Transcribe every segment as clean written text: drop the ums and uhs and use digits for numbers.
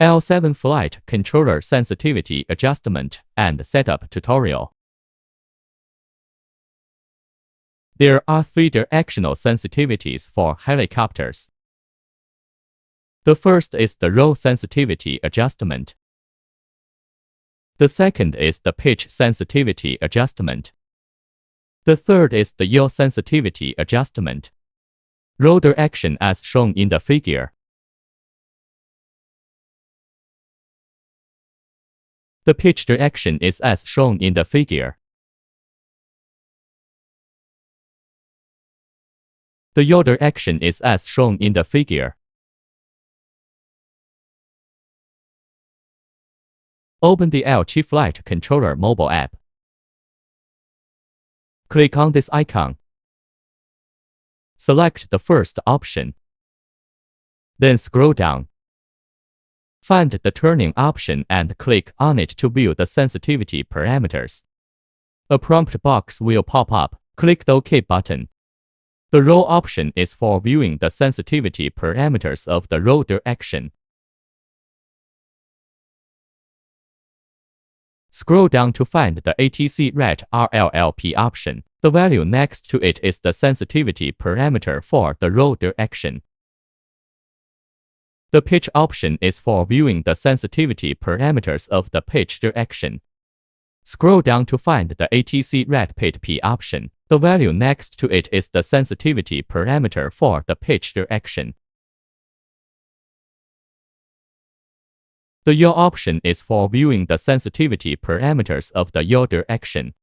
L7 Flight Controller Sensitivity Adjustment and Setup Tutorial. There are 3 directional sensitivities for helicopters. The first is the roll sensitivity adjustment. The second is the pitch sensitivity adjustment. The third is the yaw sensitivity adjustment. Roll direction as shown in the figure. The pitch direction is as shown in the figure. The yaw direction is as shown in the figure. Open the L7 Flight Controller mobile app. Click on this icon. Select the first option. Then scroll down. Find the turning option and click on it to view the sensitivity parameters. A prompt box will pop up. Click the OK button. The roll option is for viewing the sensitivity parameters of the roll direction. Scroll down to find the ATC Ret RLLP option. The value next to it is the sensitivity parameter for the roll direction. The pitch option is for viewing the sensitivity parameters of the pitch direction. Scroll down to find the ATC Ret P option. The value next to it is the sensitivity parameter for the pitch direction. The yaw option is for viewing the sensitivity parameters of the yaw direction.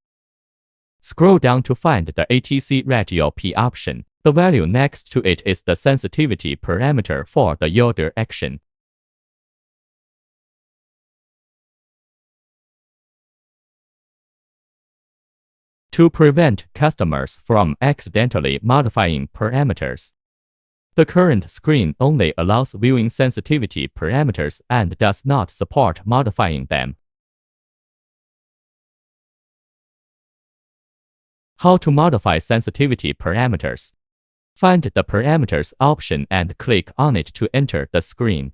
Scroll down to find the ATC Ret Yaw P option. The value next to it is the sensitivity parameter for the yaw direction. To prevent customers from accidentally modifying parameters, the current screen only allows viewing sensitivity parameters and does not support modifying them. How to modify sensitivity parameters? Find the Parameters option and click on it to enter the screen.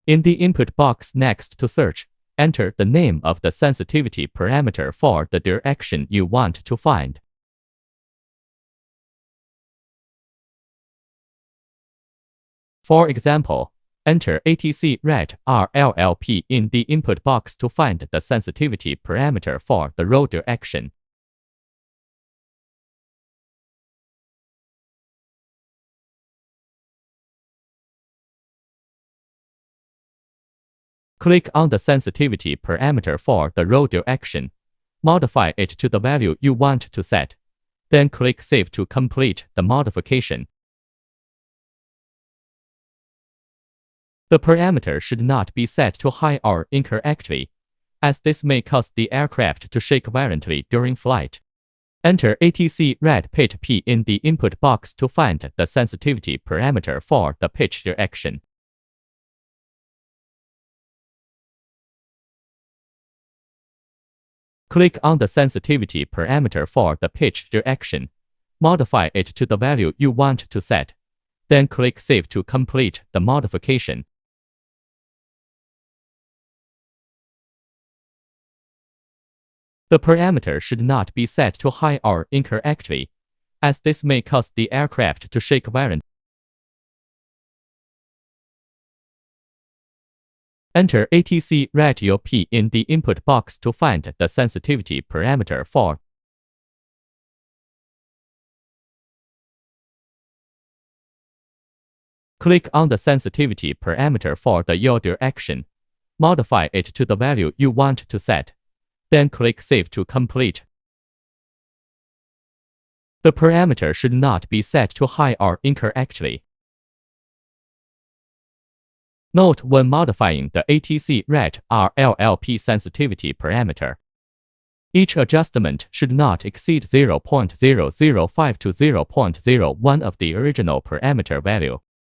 In the input box next to Search, enter the name of the sensitivity parameter for the direction you want to find. For example, enter ATC Ret RLLP in the input box to find the sensitivity parameter for the roll direction. Click on the sensitivity parameter for the roll direction. Modify it to the value you want to set. Then click Save to complete the modification. The parameter should not be set to high or incorrectly, as this may cause the aircraft to shake violently during flight. Enter ATC Ret P in the input box to find the sensitivity parameter for the pitch direction. Click on the sensitivity parameter for the pitch direction. Modify it to the value you want to set. Then click Save to complete the modification. The parameter should not be set to high or incorrectly, as this may cause the aircraft to shake violently. Enter ATC Ret Yaw P in the input box to find the sensitivity parameter for. Click on the sensitivity parameter for the yaw direction. Modify it to the value you want to set. Then click Save to complete. The parameter should not be set to high or incorrectly. Note when modifying the ATC Ret RLLP sensitivity parameter, each adjustment should not exceed 0.005 to 0.01 of the original parameter value.